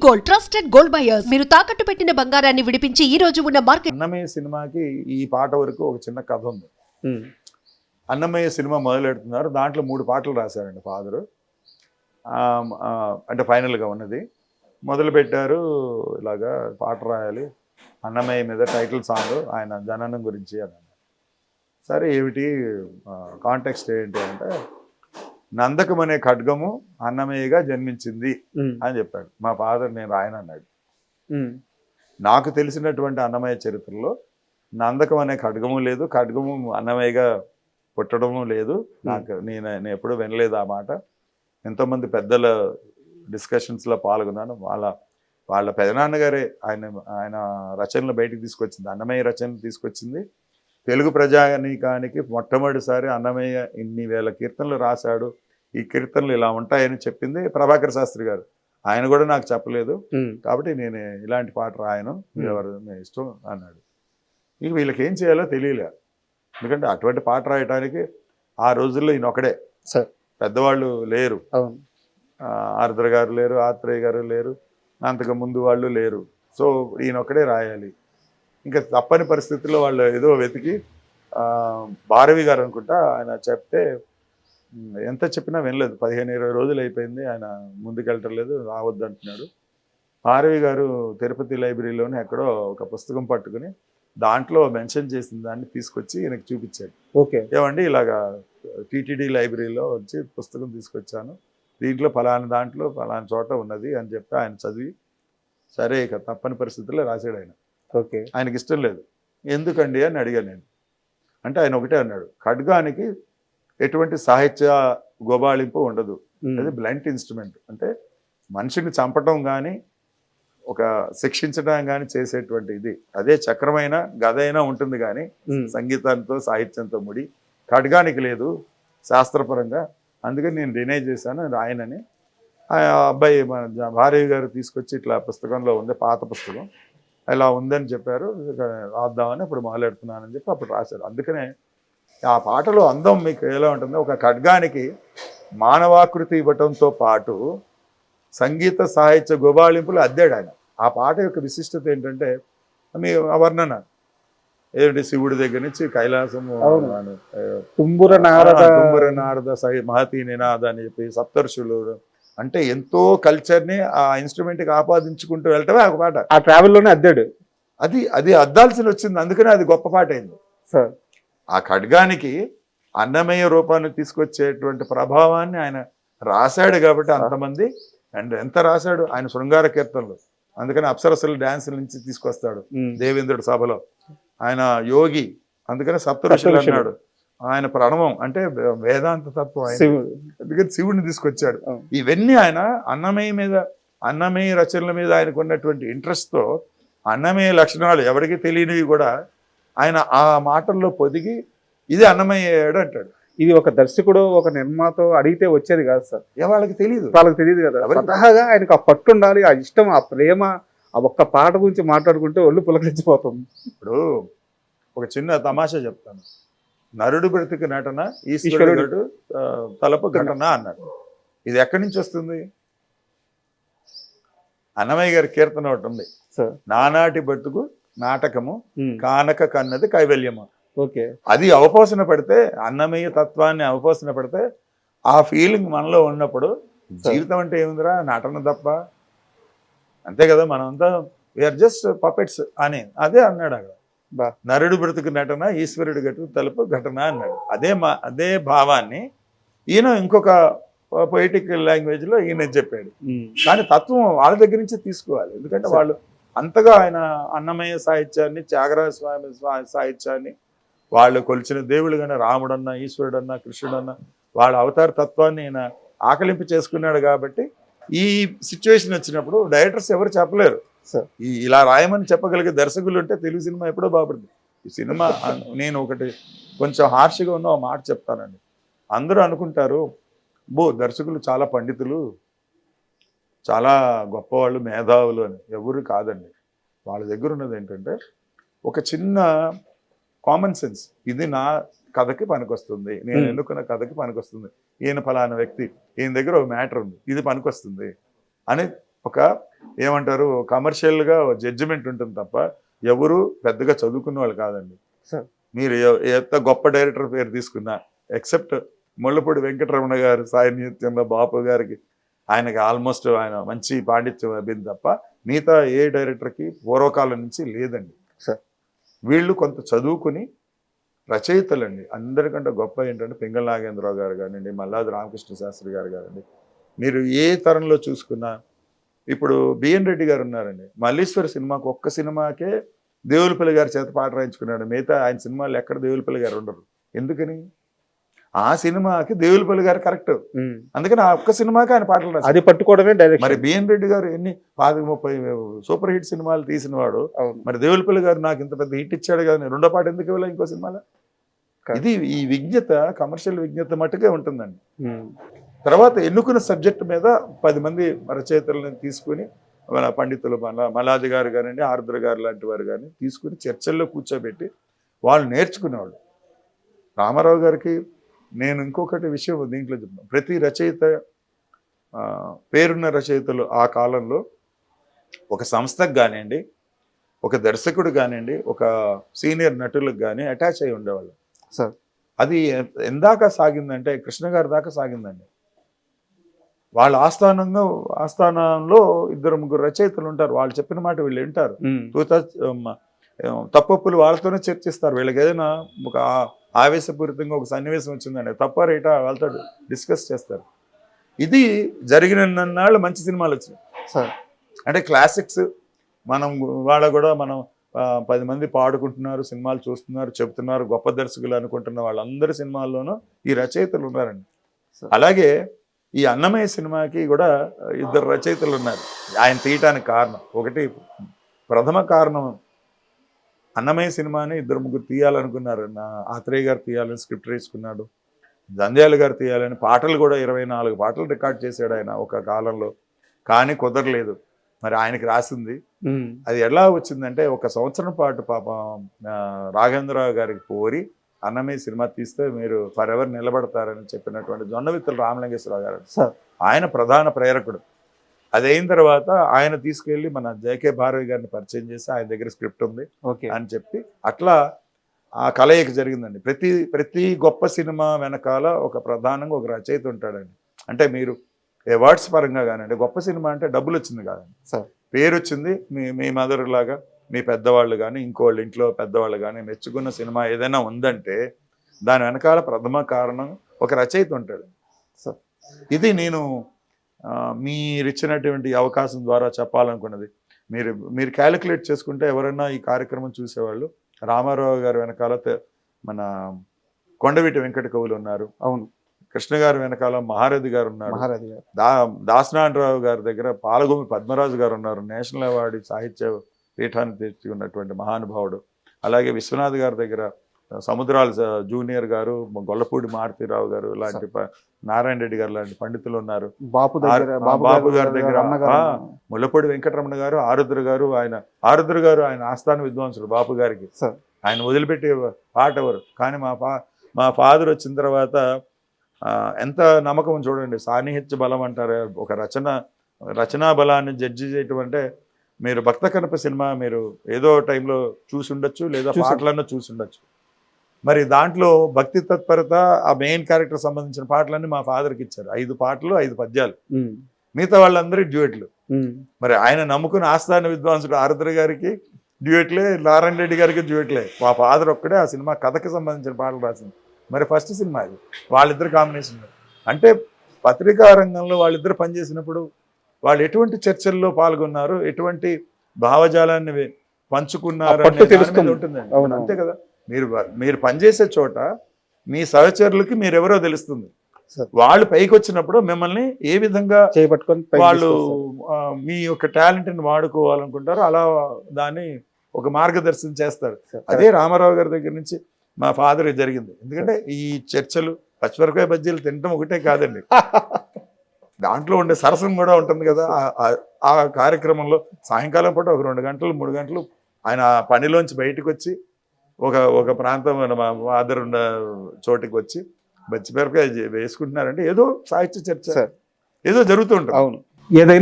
Gold, trusted gold buyers. మీరు తాకట్టు పెట్టిన బంగారాన్ని విడిపించి ఈ రోజు ఉన్న మార్కెట్. అన్నమయ్య సినిమాకి ఈ పాట వరకు ఒక చిన్న కథ ఉంది. అన్నమయ్య సినిమా మొదలెడుతున్నారు, దాంట్లో 3 పాటలు రాశారండి ఫాదరు. అంటే ఫైనల్గా ఉన్నది మొదలు పెట్టారు. ఇలాగా పాట రాయాలి అన్నమయ్య మీద, టైటిల్ సాంగ్ ఆయన జననం గురించి అని. సరే ఏమిటి కాంటెక్స్ట్ ఏంటి అంటే, నందకం అనే ఖడ్గము అన్నమయ్యగా జన్మించింది అని చెప్పాడు మా ఫాదర్. నేను రాయనన్నాడు. నాకు తెలిసినటువంటి అన్నమయ్య చరిత్రలో నందకం అనే ఖడ్గము లేదు, ఖడ్గము అన్నమయ్యగా పుట్టడము లేదు. నేను ఎప్పుడూ వినలేదు ఆ మాట. ఎంతోమంది పెద్దల డిస్కషన్స్లో పాల్గొన్నాను. వాళ్ళ పెదనాన్నగారే ఆయన రచనలు బయటకు తీసుకొచ్చింది, అన్నమయ్య రచనలు తీసుకొచ్చింది. తెలుగు ప్రజానీకానికి మొట్టమొదటిసారి అన్నమయ్య ఇన్ని వేల కీర్తనలు రాశాడు, ఈ కీర్తనలు ఇలా ఉంటాయని చెప్పింది ప్రభాకర్ శాస్త్రి గారు. ఆయన కూడా నాకు చెప్పలేదు, కాబట్టి నేను ఇలాంటి పాట రాయను, ఎవరు ఇష్టం అన్నాడు. ఇక వీళ్ళకి ఏం చేయాలో తెలియలే. ఎందుకంటే అటువంటి పాట రాయటానికి ఆ రోజుల్లో ఈయనొక్కడే, పెద్దవాళ్ళు లేరు. ఆర్ద్ర గారు లేరు, ఆత్రేయ గారు లేరు, అంతకు ముందు వాళ్ళు లేరు. సో ఈయనొక్కడే రాయాలి. ఇంకా తప్పని పరిస్థితుల్లో వాళ్ళు ఏదో వెతికి భారవి గారు అనుకుంటా ఆయన చెప్తే ఎంత చెప్పినా వినలేదు. 15-20 రోజులు అయిపోయింది, ఆయన ముందుకెళ్ళటలేదు, రావద్దు అంటున్నాడు. భారవి గారు తిరుపతి లైబ్రరీలోనే ఎక్కడో ఒక పుస్తకం పట్టుకుని దాంట్లో మెన్షన్ చేసిన దాన్ని తీసుకొచ్చి ఈయనకి చూపించాడు. ఏమండి ఇలాగా టీటీడీ లైబ్రరీలో వచ్చి పుస్తకం తీసుకొచ్చాను, దీంట్లో దాంట్లో ఫలానా చోట ఉన్నది అని చెప్పి ఆయన చదివి, సరే ఇక తప్పని పరిస్థితుల్లో రాశాడు ఆయన. ఆయనకి ఇష్టం లేదు. ఎందుకండి అని అడిగాను నేను. అంటే ఆయన ఒకటే అన్నాడు, ఖడ్గానికి ఎటువంటి సాహిత్య గోబాళింపు ఉండదు, అది బ్లంట్ ఇన్స్ట్రుమెంట్. అంటే మనిషిని చంపటం కానీ ఒక శిక్షించడం కానీ చేసేటువంటి ఇది, అదే చక్రమైన గదైనా ఉంటుంది కానీ సంగీతంతో సాహిత్యంతో ముడి ఖడ్గానికి లేదు శాస్త్రపరంగా. అందుకని నేను డినై చేశాను ఆయనని. ఆ అబ్బాయి మన భారవి గారు తీసుకొచ్చి ఇట్లా పుస్తకంలో ఉంది, పాత పుస్తకం ఇలా ఉందని చెప్పారు, రాద్దామని ఇప్పుడు మొదలెడుతున్నానని చెప్పి అప్పుడు రాశారు. అందుకనే ఆ పాటలో అందం మీకు ఎలా ఉంటుంది, ఒక ఖడ్గానికి మానవాకృతి ఇవ్వటంతో పాటు సంగీత సాహిత్య గుబాళింపులు అద్దాడు ఆయన. ఆ పాట యొక్క విశిష్టత ఏంటంటే, మీ వర్ణన ఏమిటి, శివుడి దగ్గర నుంచి కైలాసము, తుంబుర నారద మహతీ నినాద అని చెప్పి సప్తర్షులు, అంటే ఎంతో కల్చర్ని ఆ ఇన్స్ట్రుమెంట్కి ఆపాదించుకుంటూ వెళ్ళటమే ఒక పాట. ఆ ట్రావెల్లోనే అద్దాడు. అది అద్దాల్సి వచ్చింది, అందుకనే అది గొప్ప పాట అయింది. ఆ ఖడ్గానికి అన్నమయ్య రూపాన్ని తీసుకొచ్చేటువంటి ప్రభావాన్ని ఆయన రాశాడు కాబట్టి అంతమంది. అండ్ ఎంత రాశాడు ఆయన శృంగార కీర్తనలు, అందుకని అప్సరసలు డ్యాన్సుల నుంచి తీసుకొస్తాడు దేవేంద్రుడి సభలో. ఆయన యోగి, అందుకని సప్తఋషులు అన్నాడు. ఆయన ప్రణవం అంటే వేదాంత తత్వం, అందుకని శివుడిని తీసుకొచ్చాడు. ఇవన్నీ ఆయన అన్నమయ్య మీద, అన్నమయ్య రచనల మీద ఆయనకు ఉన్నటువంటి ఇంట్రెస్ట్తో అన్నమయ్య లక్షణాలు ఎవరికి తెలియనివి కూడా ఆయన ఆ మాటల్లో పొదిగి ఇది అన్నమయ్యాడు అంటాడు. ఇది ఒక దర్శకుడు, ఒక నిర్మాత అడిగితే వచ్చేది కాదు సార్. వాళ్ళకి తెలియదు కదా. స్వతహాగా ఆయనకు ఆ పట్టు ఉండాలి, ఆ ఇష్టం, ఆ ప్రేమ. ఆ ఒక్క పాట గురించి మాట్లాడుకుంటే ఒళ్ళు పులకరించిపోతుంది. ఇప్పుడు ఒక చిన్న తమాషా చెప్తాను. నరుడు బ్రతికి నటన ఈశ్వరుడు తలపు ఘటన అన్నాడు. ఇది ఎక్కడి నుంచి వస్తుంది? అన్నమయ్య గారి కీర్తన ఒకటి ఉంది, నానాటి బతుకు నాటకము కానక కన్నది కైవల్యము. అది అవపోసన పడితే, అన్నమయ్య తత్వాన్ని అవపోసన పడితే, ఆ ఫీలింగ్ మనలో ఉన్నప్పుడు జీవితం అంటే ఏముందిరా, నటన తప్ప, అంతే కదా. మనంతా వీఆర్ జస్ట్ పపెట్స్ అని అదే అన్నాడు అక్కడ. నరుడు బ్రతుకు నటన ఈశ్వరుడు గట్టు తలుపు ఘటన అన్నాడు. అదే భావాన్ని ఈయన ఇంకొక పొయిటిక్ లాంగ్వేజ్లో ఈయన చెప్పాడు. కానీ తత్వం వాళ్ళ దగ్గర నుంచి తీసుకోవాలి, ఎందుకంటే వాళ్ళు అంతగా ఆయన అన్నమయ్య సాహిత్యాన్ని, త్యాగరాజ స్వామి సాహిత్యాన్ని, వాళ్ళు కొలిచిన దేవుళ్ళు కానీ రాముడన్నా, ఈశ్వరుడన్నా, కృష్ణుడన్నా, వాళ్ళ అవతార తత్వాన్ని ఈయన ఆకలింపు చేసుకున్నాడు. కాబట్టి ఈ సిచ్యువేషన్ వచ్చినప్పుడు డైరెక్టర్స్ ఎవరు చెప్పలేరు. ఇలా రాయమని చెప్పగలిగే దర్శకులు ఉంటే తెలుగు సినిమా ఎప్పుడో బాగుపడుతుంది. ఈ సినిమా నేను ఒకటి కొంచెం హార్ష్గా ఉన్న ఒక మాట చెప్తానండి. అందరూ అనుకుంటారు, దర్శకులు చాలా పండితులు, చాలా గొప్పవాళ్ళు, మేధావులు అని. ఎవరు కాదండి. వాళ్ళ దగ్గర ఉన్నది ఏంటంటే ఒక చిన్న కామన్ సెన్స్. ఇది నా కథకి పనికొస్తుంది, నేను ఎన్నుకున్న కథకి పనికొస్తుంది, ఈయన ఫలానా వ్యక్తి, ఈయన దగ్గర ఒక మ్యాటర్ ఉంది, ఇది పనికొస్తుంది అని ఒక ఏమంటారు కమర్షియల్గా జడ్జిమెంట్ ఉంటుంది తప్ప ఎవరు పెద్దగా చదువుకున్న వాళ్ళు కాదండి. సార్. మీరు ఎంత గొప్ప డైరెక్టర్ పేరు తీసుకున్నా ఎక్సెప్ట్ ముళ్ళపూడి వెంకటరమణ గారు సాహిత్యంలో బాపు గారికి ఆయనకి ఆల్మోస్ట్ ఆయన మంచి పాండిత్యం అబ్బింది తప్ప మిగతా ఏ డైరెక్టర్కి పూర్వకాలం నుంచి లేదండి. సార్. వీళ్ళు కొంత చదువుకుని రచయితలండి. అందరికంటే గొప్ప ఏంటంటే పింగళ నాగేంద్రరావు గారు కానివ్వండి, మల్లాది రామకృష్ణ శాస్త్రి గారు కానివ్వండి, మీరు ఏ తరంలో చూసుకున్నా. ఇప్పుడు బిఎన్ రెడ్డి గారు ఉన్నారండి, మల్లీశ్వర సినిమాకు ఒక్క సినిమాకే దేవులపల్లి గారి చేత పాట రాయించుకున్నాడు. మిగతా ఆయన సినిమాలు ఎక్కడ దేవులపల్లి గారు ఉండరు. ఎందుకని? ఆ సినిమాకి దేవులపల్లి గారు కరెక్ట్, అందుకని ఆ ఒక్క సినిమాకి ఆయన పాటలు రాశారు. అది పట్టుకోవడమే డైరెక్ట్. మరి బిఎన్ రెడ్డి గారు ఎన్ని 30 సూపర్ హిట్ సినిమాలు తీసినవాడు, మరి దేవులపల్లి గారు నాకు ఇంత పెద్ద హిట్ ఇచ్చాడు కదా, రెండో పాట ఎందుకు ఇవ్వాలి ఇంకో సినిమాలో? ఇది ఈ విజ్ఞత, కమర్షియల్ విజ్ఞత మట్టుకే ఉంటుందండి. తర్వాత ఎన్నుకున్న సబ్జెక్టు మీద 10 మంది రచయితలను తీసుకుని, మన పండితులు మల్లాది గారు కానివ్వండి, ఆరుద్ర గారు లాంటి వారు కానీ తీసుకుని చర్చల్లో కూర్చోబెట్టి వాళ్ళు నేర్చుకునేవాళ్ళు. రామారావు గారికి నేను ఇంకొకటి విషయం దీంట్లో చెప్తాను. ప్రతి రచయిత, పేరున్న రచయితలు ఆ కాలంలో ఒక సంస్థకు కానివ్వండి, ఒక దర్శకుడు కానివ్వండి, ఒక సీనియర్ నటులకు కానీ అటాచ్ అయి ఉండేవాళ్ళు. సార్. అది ఎందాక సాగిందంటే కృష్ణ గారి దాకా సాగిందండి. వాళ్ళ ఆస్థానంలో 2-3 రచయితలు ఉంటారు. వాళ్ళు చెప్పిన మాట వీళ్ళు వింటారు. తప్పొప్పులు వాళ్ళతోనే చర్చిస్తారు. వీళ్ళకి ఏదైనా ఒక ఆవేశపూరితంగా ఒక సన్నివేశం వచ్చిందండి, తప్ప రేటా వాళ్ళతో డిస్కస్ చేస్తారు. ఇది జరిగిన నాళ్ళు మంచి సినిమాలు వచ్చినాయి. అంటే క్లాసిక్స్ మనం వాళ్ళ కూడా మనం 10 మంది పాడుకుంటున్నారు, సినిమాలు చూస్తున్నారు, చెబుతున్నారు, గొప్ప దర్శకులు అనుకుంటున్న వాళ్ళందరి సినిమాల్లోనూ ఈ రచయితలు ఉన్నారండి. అలాగే ఈ అన్నమయ్య సినిమాకి కూడా 2 రచయితలు ఉన్నారు ఆయన తీయటానికి కారణం. ఒకటి ప్రథమ కారణం, అన్నమయ్య సినిమాని 2-3 తీయాలనుకున్నారు. ఆత్రేయ గారు తీయాలని స్క్రిప్ట్ వేసుకున్నాడు, జంధ్యాల గారు తీయాలని, పాటలు కూడా 24 పాటలు రికార్డ్ చేశాడు ఆయన ఒక కాలంలో, కానీ కుదరలేదు. మరి ఆయనకి రాసింది అది ఎలా వచ్చిందంటే, 1 సంవత్సరం పాటు పాపం రాఘవేంద్రరావు గారికి కోరి అన్నమయ్య సినిమా తీస్తే మీరు ఫర్ ఎవర్ నిలబడతారని చెప్పినటువంటి జొన్నవిత్తుల రామలింగేశ్వరరావు గారు ఆయన ప్రధాన ప్రేరకుడు. అది అయిన తర్వాత ఆయన తీసుకెళ్లి మన జేకే భారవి గారిని పరిచయం చేసి ఆయన దగ్గర స్క్రిప్ట్ ఉంది అని చెప్పి అట్లా ఆ కలయిక జరిగిందండి. ప్రతి గొప్ప సినిమా వెనకాల ఒక ప్రధానంగా ఒక రచయిత ఉంటాడండి. అంటే మీరు అవార్డ్స్ పరంగా కానివ్వండి, గొప్ప సినిమా అంటే డబ్బులు వచ్చింది కాదండి, పేరు వచ్చింది. మీ మదర్ లాగా మీ పెద్దవాళ్ళు కానీ ఇంకోళ్ళు ఇంట్లో పెద్దవాళ్ళు కానీ మెచ్చుకున్న సినిమా ఏదైనా ఉందంటే దాని వెనకాల ప్రథమ కారణం ఒక రచయిత ఉంటాడు. ఇది నేను మీరు ఇచ్చినటువంటి అవకాశం ద్వారా చెప్పాలనుకున్నది. మీరు క్యాలిక్యులేట్ చేసుకుంటే ఎవరైనా ఈ కార్యక్రమం చూసేవాళ్ళు రామారావు గారి వెనకాల మన కొండవీటి వెంకట కవులు ఉన్నారు, అవును, కృష్ణ గారి వెనకాల మహారథి గారు ఉన్నారు, దాసనారాయణరావు గారి దగ్గర పాలగుమి పద్మరాజు గారు ఉన్నారు, నేషనల్ అవార్డు సాహిత్య పీఠాన్ని తెచ్చి ఉన్నటువంటి మహానుభావుడు. అలాగే విశ్వనాథ్ గారి దగ్గర సముద్రాల జూనియర్ గారు, గొల్లపూడి మారుతీరావు గారు లాంటి, నారాయణ రెడ్డి గారు లాంటి పండితులు ఉన్నారు. బాపు గారి దగ్గర ముళ్ళపూడి వెంకటరమణ గారు, ఆరుద్ర గారు ఆయన ఆస్థాన విద్వాంసులు బాపు గారికి. ఆయన వదిలిపెట్టి పాట ఎవరు. కానీ మా ఫాదర్ వచ్చిన తర్వాత ఎంత నమ్మకం చూడండి, సాన్నిహిత్య బలం అంటారు. ఒక రచనా బలాన్ని జడ్జి చేయటం అంటే, మీరు భక్త కనప సినిమా మీరు ఏదో టైంలో చూసి ఉండొచ్చు, లేదా పాటలన్నా చూసి ఉండొచ్చు. మరి దాంట్లో భక్తి తత్పరత, ఆ మెయిన్ క్యారెక్టర్ సంబంధించిన పాటలన్నీ మా ఫాదర్కి ఇచ్చారు. 5 పాటలు 5 పద్యాలు, మిగతా వాళ్ళందరూ డ్యూయట్లు. మరి ఆయన నమ్ముకున్న ఆస్థాన విద్వాంసుడు ఆరుద్ర గారికి డ్యూయట్లే, నారాయణ రెడ్డి గారికి డ్యూయట్లే. మా ఫాదర్ ఒక్కడే ఆ సినిమా కథకి సంబంధించిన పాటలు రాసింది. మరి ఫస్ట్ సినిమా అది, వాళ్ళిద్దరు కాంబినేషన్. అంటే పత్రికా రంగంలో వాళ్ళిద్దరు పనిచేసినప్పుడు వాళ్ళు ఎటువంటి చర్చల్లో పాల్గొన్నారు, ఎటువంటి భావజాలాన్ని పంచుకున్నారు ఉంటుందండి. అంతే కదా, మీరు పనిచేసే చోట మీ సహచరులకి మీరెవరో తెలుస్తుంది. వాళ్ళు పైకి వచ్చినప్పుడు మిమ్మల్ని ఏ విధంగా చేపట్టుకొని వాళ్ళు మీ యొక్క టాలెంట్ని వాడుకోవాలనుకుంటారో అలా దాన్ని ఒక మార్గదర్శనం చేస్తారు. అదే రామారావు గారి దగ్గర నుంచి మా ఫాదర్ జరిగింది. ఎందుకంటే ఈ చర్చలు, పచ్చిమిరపకాయ బజ్జీలు తినడం ఒకటే కాదండి, దాంట్లో ఉండే సరసం కూడా ఉంటుంది కదా. ఆ కార్యక్రమంలో సాయంకాలం పూట ఒక 2 గంటలు 3 గంటలు ఆయన పనిలోంచి బయటకు వచ్చి ఒక ప్రాంతం మా ఫాదర్ ఉన్న చోటికి వచ్చి పచ్చిమిరపకాయ వేసుకుంటున్నారంటే ఏదో సాహిత్య చర్చ ఏదో జరుగుతూ ఉంటుంది. అవును, ఏదైనా